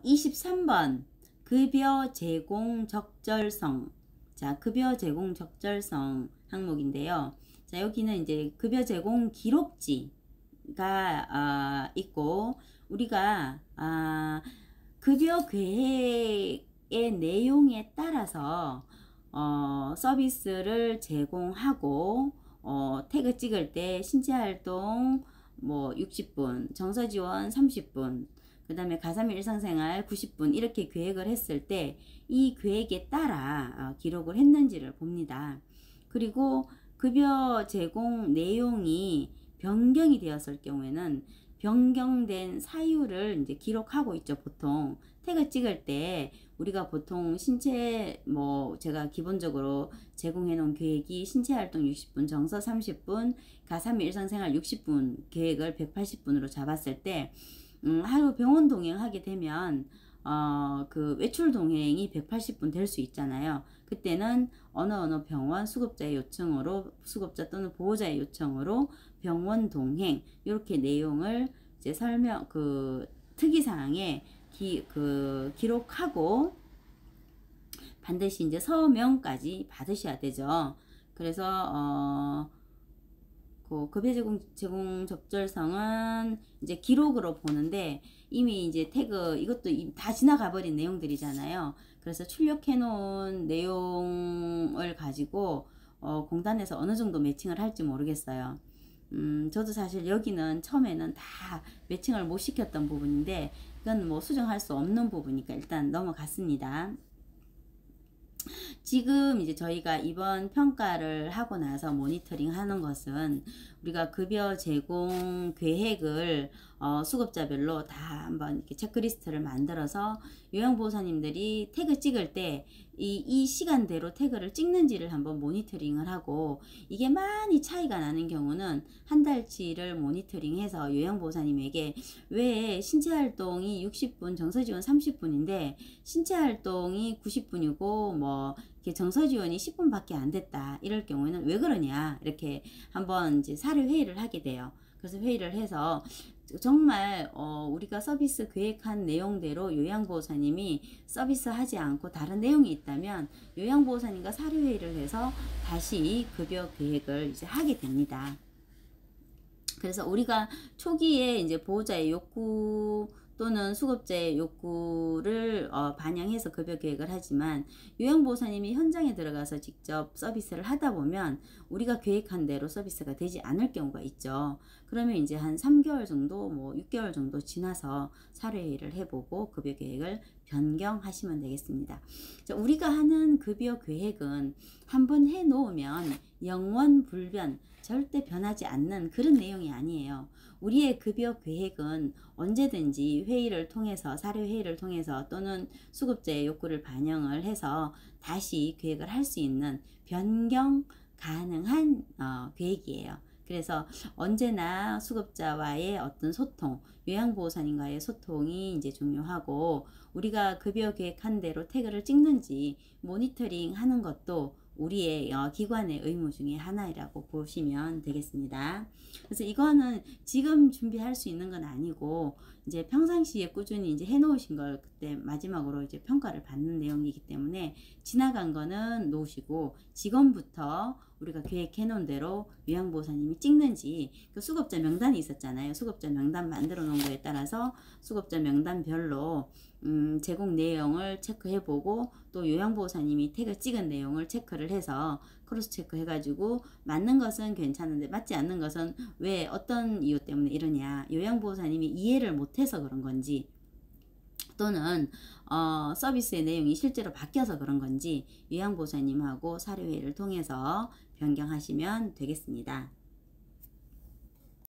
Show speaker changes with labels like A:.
A: 23번 급여 제공 적절성. 자, 급여 제공 적절성 항목인데요. 자, 여기는 이제 급여 제공 기록지가 있고, 우리가 급여 계획의 내용에 따라서 서비스를 제공하고, 태그 찍을 때 신체활동 뭐 60분, 정서지원 30분, 그 다음에 가삼일 일상생활 90분 이렇게 계획을 했을 때 이 계획에 따라 기록을 했는지를 봅니다. 그리고 급여 제공 내용이 변경이 되었을 경우에는 변경된 사유를 이제 기록하고 있죠. 보통 태그 찍을 때 우리가 보통 신체 제가 기본적으로 제공해 놓은 계획이 신체활동 60분, 정서 30분, 가삼일 일상생활 60분 계획을 180분으로 잡았을 때 하루 병원 동행하게 되면 그 외출 동행이 180분 될 수 있잖아요. 그때는 어느 병원 수급자의 요청으로, 수급자 또는 보호자의 요청으로 병원 동행 이렇게 내용을 이제 특이사항에 기록하고 반드시 이제 서명까지 받으셔야 되죠. 그래서 그 급여 제공 적절성은 이제 기록으로 보는데 이미 이제 태그 이것도 다 지나가 버린 내용들이잖아요. 그래서 출력해 놓은 내용을 가지고 공단에서 어느 정도 매칭을 할지 모르겠어요. 저도 사실 여기는 처음에는 다 매칭을 못 시켰던 부분인데 이건 뭐 수정할 수 없는 부분이니까 일단 넘어갔습니다. 지금 이제 저희가 이번 평가를 하고 나서 모니터링 하는 것은 우리가 급여 제공 계획을 수급자별로 다 한번 이렇게 체크리스트를 만들어서 요양보호사님들이 태그 찍을 때 이 시간대로 태그를 찍는지를 한번 모니터링을 하고, 이게 많이 차이가 나는 경우는 한 달치를 모니터링해서 요양보호사님에게 왜 신체활동이 60분, 정서지원 30분인데 신체활동이 90분이고 뭐 이렇게 정서지원이 10분밖에 안 됐다 이럴 경우에는 왜 그러냐 이렇게 한번 이제 사례 회의를 하게 돼요. 그래서 회의를 해서 정말 우리가 서비스 계획한 내용대로 요양보호사님이 서비스하지 않고 다른 내용이 있다면 요양보호사님과 사례회의를 해서 다시 급여 계획을 이제 하게 됩니다. 그래서 우리가 초기에 이제 보호자의 욕구 또는 수급자의 욕구를 반영해서 급여 계획을 하지만 요양보호사님이 현장에 들어가서 직접 서비스를 하다 보면 우리가 계획한 대로 서비스가 되지 않을 경우가 있죠. 그러면 이제 한 3개월 정도, 뭐 6개월 정도 지나서 사례회의를 해보고 급여 계획을 변경하시면 되겠습니다. 자, 우리가 하는 급여 계획은 한번 해놓으면 영원 불변, 절대 변하지 않는 그런 내용이 아니에요. 우리의 급여 계획은 언제든지 회의를 통해서, 사례회의를 통해서 또는 수급자의 욕구를 반영을 해서 다시 계획을 할 수 있는 변경 가능한 계획이에요. 그래서 언제나 수급자와의 어떤 소통, 요양보호사님과의 소통이 이제 중요하고, 우리가 급여 계획한 대로 태그를 찍는지 모니터링 하는 것도 우리의 기관의 의무 중에 하나라고 보시면 되겠습니다. 그래서 이거는 지금 준비할 수 있는 건 아니고 이제 평상시에 꾸준히 이제 해놓으신 걸 그때 마지막으로 이제 평가를 받는 내용이기 때문에 지나간 거는 놓으시고 지금부터 우리가 계획해 놓은 대로 요양보호사님이 찍는지, 그 수급자 명단이 있었잖아요. 수급자 명단 만들어 놓은 거에 따라서 수급자 명단별로 제공 내용을 체크해 보고 또 요양보호사님이 태그 찍은 내용을 체크를 해서 크로스 체크 해가지고 맞는 것은 괜찮은데 맞지 않는 것은 왜 어떤 이유 때문에 이러냐, 요양보호사님이 이해를 못해서 그런 건지 또는 서비스의 내용이 실제로 바뀌어서 그런 건지 요양보호사님하고 사례회의를 통해서 변경하시면 되겠습니다.